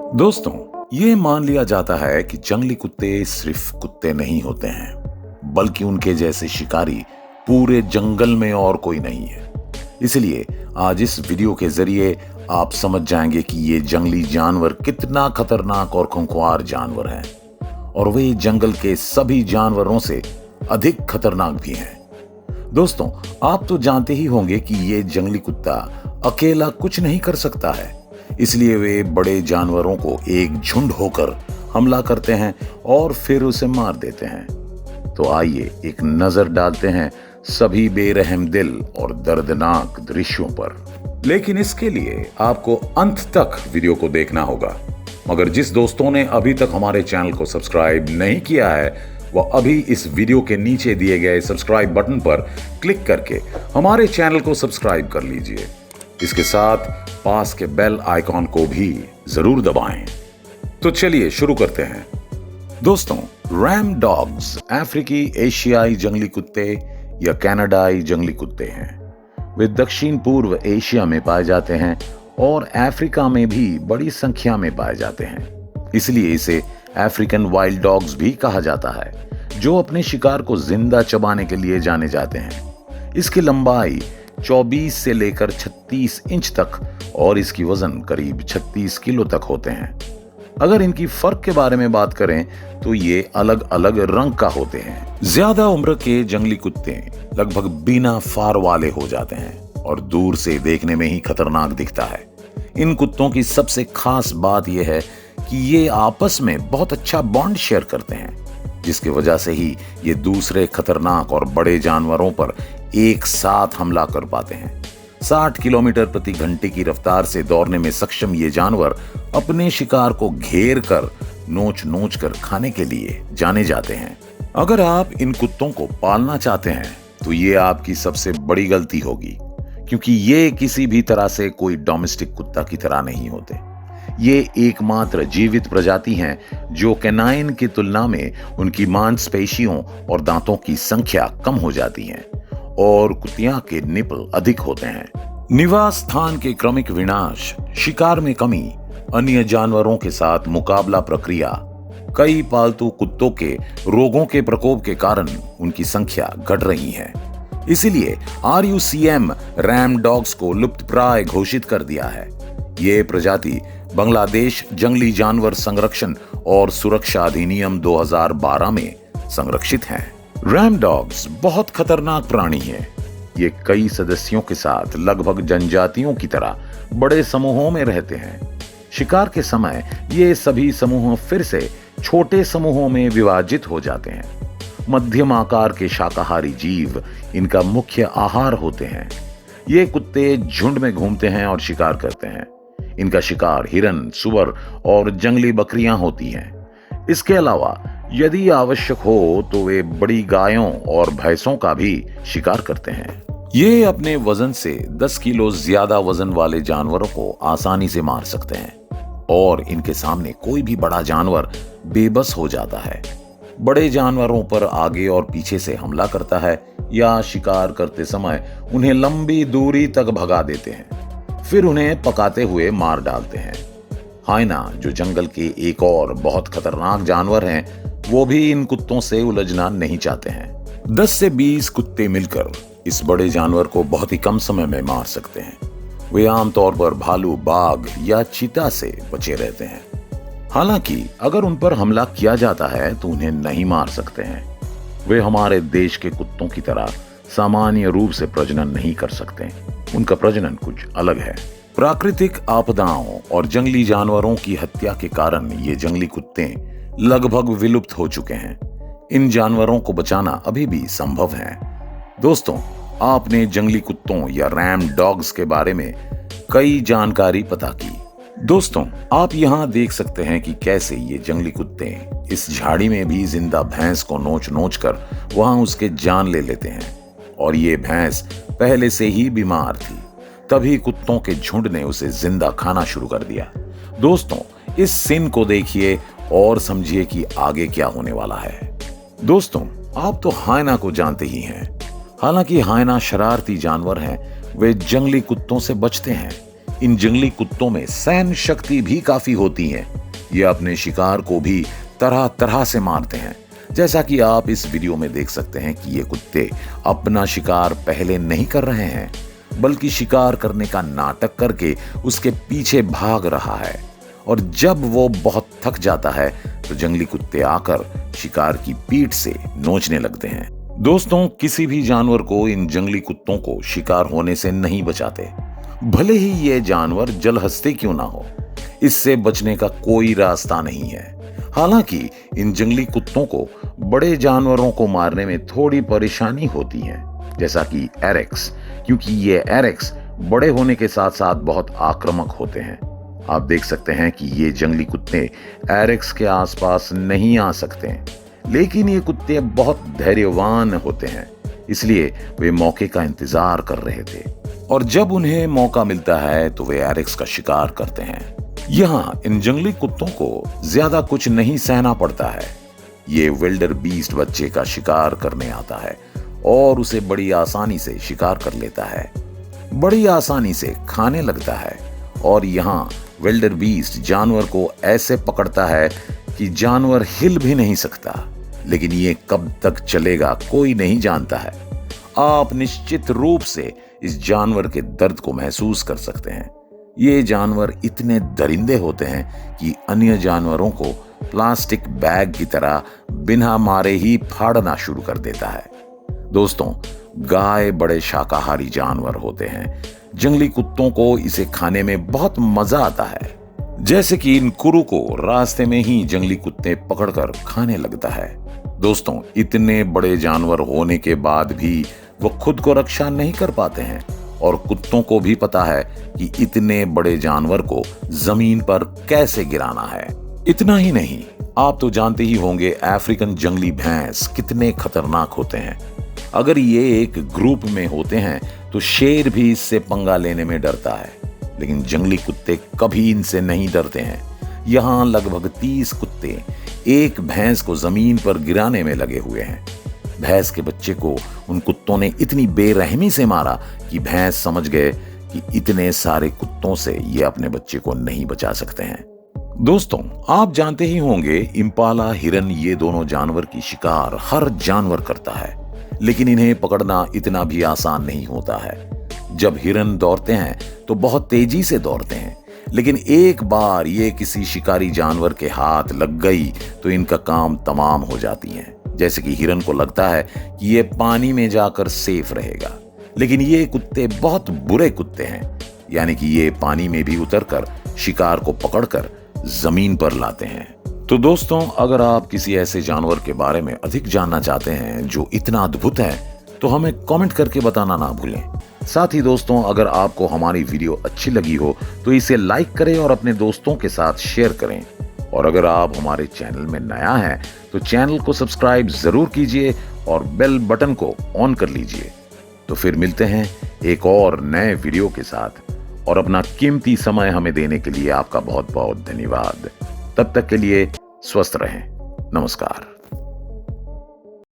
दोस्तों, ये मान लिया जाता है कि जंगली कुत्ते सिर्फ कुत्ते नहीं होते हैं, बल्कि उनके जैसे शिकारी पूरे जंगल में और कोई नहीं है। इसलिए आज इस वीडियो के जरिए आप समझ जाएंगे कि ये जंगली जानवर कितना खतरनाक और खूंखार जानवर हैं, और वे जंगल के सभी जानवरों से अधिक खतरनाक भी हैं। दोस्तों, आप तो जानते ही होंगे कि ये जंगली कुत्ता अकेला कुछ नहीं कर सकता है, इसलिए वे बड़े जानवरों को एक झुंड होकर हमला करते हैं और फिर उसे मार देते हैं। तो आइए एक नजर डालते हैं सभी बेरहम दिल और दर्दनाक दृश्यों पर। लेकिन इसके लिए आपको अंत तक वीडियो को देखना होगा। मगर जिस दोस्तों ने अभी तक हमारे चैनल को सब्सक्राइब नहीं किया है, वह अभी इस वीडियो के नीचे दिए गए सब्सक्राइब बटन पर क्लिक करके हमारे चैनल को सब्सक्राइब कर लीजिए। इसके साथ पास के बेल आइकॉन को भी जरूर दबाएं। तो चलिए शुरू करते हैं। दोस्तों, रैम डॉग्स अफ्रीकी एशियाई जंगली कुत्ते या कनाडाई जंगली कुत्ते हैं। वे दक्षिण पूर्व एशिया में पाए जाते हैं और अफ्रीका में भी बड़ी संख्या में पाए जाते हैं। इसलिए इसे अफ्रीकन वाइल्ड डॉग्स भी कहा जाता है, जो अपने शिकार को जिंदा चबाने के लिए जाने जाते हैं। इसकी लंबाई 24 से लेकर 36 इंच तक और इसकी वजन करीब 36 किलो तक होते हैं। अगर इनकी फर्क के बारे में बात करें तो ये अलग अलग रंग का होते हैं। ज्यादा उम्र के जंगली कुत्ते लगभग बिना फार वाले हो जाते हैं और दूर से देखने में ही खतरनाक दिखता है। इन कुत्तों की सबसे खास बात यह है कि ये आपस में बहुत अच्छा बॉन्ड शेयर करते हैं, जिसकी वजह से ही ये दूसरे खतरनाक और बड़े जानवरों पर एक साथ हमला कर पाते हैं। 60 किलोमीटर प्रति घंटे की रफ्तार से दौड़ने में सक्षम ये जानवर अपने शिकार को घेर कर नोच नोच कर खाने के लिए जाने जाते हैं। अगर आप इन कुत्तों को पालना चाहते हैं तो ये आपकी सबसे बड़ी गलती होगी, क्योंकि ये किसी भी तरह से कोई डोमेस्टिक कुत्ता की तरह नहीं होते। ये एकमात्र जीवित प्रजाति हैं जो कैनाइन की तुलना में उनकी मांसपेशियों और दांतों की संख्या कम हो जाती है और कुतिया के निपल अधिक होते हैं। निवास स्थान के क्रमिक विनाश, शिकार में कमी, अन्य जानवरों के साथ मुकाबला प्रक्रिया, कई पालतू कुत्तों के रोगों के प्रकोप के कारण उनकी संख्या घट रही है। इसलिए RUCM रैम डॉग्स को लुप्तप्राय घोषित कर दिया है। ये प्रजाति बांग्लादेश जंगली जानवर संरक्षण और सुरक्षा अधिनियम 2012 में संरक्षित हैं। रैम डॉग्स बहुत खतरनाक प्राणी हैं। ये कई सदस्यों के साथ लगभग जनजातियों की तरह बड़े समूहों में रहते हैं। शिकार के समय ये सभी समूह फिर से छोटे समूहों में विभाजित हो जाते हैं। मध्यम आकार के शाकाहारी जीव इनका मुख्य आहार होते हैं। ये कुत्ते झुंड में घूमते हैं और शिकार करते हैं। इनका शिकार हिरन, सुअर और जंगली बकरियां होती हैं। इसके अलावा यदि आवश्यक हो तो वे बड़ी गायों और भैंसों का भी शिकार करते हैं। ये अपने वजन से 10 किलो ज्यादा वजन वाले जानवरों को आसानी से मार सकते हैं और इनके सामने कोई भी बड़ा जानवर बेबस हो जाता है। बड़े जानवरों पर आगे और पीछे से हमला करता है या शिकार करते समय उन्हें लंबी दूरी तक भगा देते हैं, फिर उन्हें पकाते हुए मार डालते हैं। हाइना, जो जंगल के एक और बहुत खतरनाक जानवर हैं, वो भी इन कुत्तों से उलझना नहीं चाहते हैं। 10 से 20 कुत्ते मिलकर इस बड़े जानवर को बहुत ही कम समय में मार सकते हैं। वे आमतौर पर भालू, बाघ या चीता से बचे रहते हैं। हालांकि अगर उन पर हमला किया जाता है तो उन्हें नहीं मार सकते हैं। वे हमारे देश के कुत्तों की तरह सामान्य रूप से प्रजनन नहीं कर सकते। उनका प्रजनन कुछ अलग है। प्राकृतिक आपदाओं और जंगली जानवरों की हत्या के कारण ये जंगली कुत्ते लगभग विलुप्त हो चुके हैं। इन जानवरों को बचाना अभी भी संभव है। दोस्तों, आपने जंगली कुत्तों या रैम डॉग्स के बारे में कई जानकारी पता की। दोस्तों, आप यहां देख सकते हैं कि कैसे ये जंगली कुत्ते इस झाड़ी में भी जिंदा भैंस को नोच नोच कर वहां उसके जान ले लेते हैं, और ये भैंस पहले से ही बीमार थी। तभी कुत्तों के झुंड ने उसे जिंदा खाना शुरू कर दिया। दोस्तों, इस सीन को देखिए और समझिए कि आगे क्या होने वाला है। दोस्तों, आप तो हाइना को जानते ही हैं। हालांकि हाइना शरारती जानवर हैं, वे जंगली कुत्तों से बचते हैं। इन जंगली कुत्तों में सहन शक्ति भी काफी होती है। ये अपने शिकार को भी तरह तरह से मारते हैं। जैसा कि आप इस वीडियो में देख सकते हैं कि ये कुत्ते अपना शिकार पहले नहीं कर रहे हैं, बल्कि शिकार करने का नाटक करके उसके पीछे भाग रहा है। और जब वो बहुत थक जाता है तो जंगली कुत्ते आकर शिकार की पीठ से नोचने लगते हैं। दोस्तों, किसी भी जानवर को इन जंगली कुत्तों को शिकार होने से नहीं बचाते, भले ही ये जानवर जलहस्ते क्यों ना हो। इससे बचने का कोई रास्ता नहीं है। हालांकि इन जंगली कुत्तों को बड़े जानवरों को मारने में थोड़ी परेशानी होती है, जैसा कि एरेक्स, क्योंकि ये एरेक्स बड़े होने के साथ साथ बहुत आक्रामक होते हैं। आप देख सकते हैं कि ये जंगली कुत्ते एरेक्स के आसपास नहीं आ सकते, लेकिन ये कुत्ते बहुत धैर्यवान होते हैं, इसलिए वे मौके का इंतजार कर रहे थे। और जब उन्हें मौका मिलता है तो वे एरेक्स का शिकार करते हैं। यहाँ इन जंगली कुत्तों को ज्यादा कुछ नहीं सहना पड़ता है। ये विल्डर बीस्ट बच्चे का शिकार करने आता है और उसे बड़ी आसानी से शिकार कर लेता है, बड़ी आसानी से खाने लगता है। और यहाँ विल्डर बीस्ट जानवर को ऐसे पकड़ता है कि जानवर हिल भी नहीं सकता। लेकिन ये कब तक चलेगा कोई नहीं जानता है। आप निश्चित रूप से इस जानवर के दर्द को महसूस कर सकते हैं। ये जानवर इतने दरिंदे होते हैं कि अन्य जानवरों को प्लास्टिक बैग की तरह बिना मारे ही फाड़ना शुरू कर देता है। दोस्तों, गाय बड़े शाकाहारी जानवर होते हैं। जंगली कुत्तों को इसे खाने में बहुत मजा आता है। जैसे कि इन कुरु को रास्ते में ही जंगली कुत्ते पकड़कर खाने लगता है। दोस्तों, इतने बड़े जानवर होने के बाद भी वो खुद को रक्षा नहीं कर पाते हैं और कुत्तों को भी पता है कि इतने बड़े जानवर को जमीन पर कैसे गिराना है। इतना ही नहीं, आप तो जानते ही होंगे अफ्रीकन जंगली भैंस कितने खतरनाक होते हैं। अगर ये एक ग्रुप में होते हैं तो शेर भी इससे पंगा लेने में डरता है, लेकिन जंगली कुत्ते कभी इनसे नहीं डरते हैं। यहाँ लगभग 30 कुत्ते एक भैंस को जमीन पर गिराने में लगे हुए हैं। भैंस के बच्चे को उन कुत्तों ने इतनी बेरहमी से मारा कि भैंस समझ गए कि इतने सारे कुत्तों से ये अपने बच्चे को नहीं बचा सकते हैं। दोस्तों, आप जानते ही होंगे इम्पाला, हिरन, ये दोनों जानवर की शिकार हर जानवर करता है, लेकिन इन्हें पकड़ना इतना भी आसान नहीं होता है। जब हिरन दौड़ते हैं तो बहुत तेजी से दौड़ते हैं, लेकिन एक बार ये किसी शिकारी जानवर के हाथ लग गई तो इनका काम तमाम हो जाती है। जैसे कि हिरन को लगता है कि ये पानी में जाकर सेफ रहेगा, लेकिन ये कुत्ते बहुत बुरे कुत्ते हैं, यानी कि ये पानी में भी उतरकर शिकार को पकड़कर जमीन पर लाते हैं। तो दोस्तों, अगर आप किसी ऐसे जानवर के बारे में अधिक जानना चाहते हैं जो इतना अद्भुत है, तो हमें कमेंट करके बताना ना भूलें। साथ ही दोस्तों, अगर आपको हमारी वीडियो अच्छी लगी हो तो इसे लाइक करें और अपने दोस्तों के साथ शेयर करें। और अगर आप हमारे चैनल में नया हैं तो चैनल को सब्सक्राइब जरूर कीजिए और बेल बटन को ऑन कर लीजिए। तो फिर मिलते हैं एक और नए वीडियो के साथ, और अपना कीमती समय हमें देने के लिए आपका बहुत बहुत धन्यवाद। तब तक के लिए स्वस्थ रहें। नमस्कार।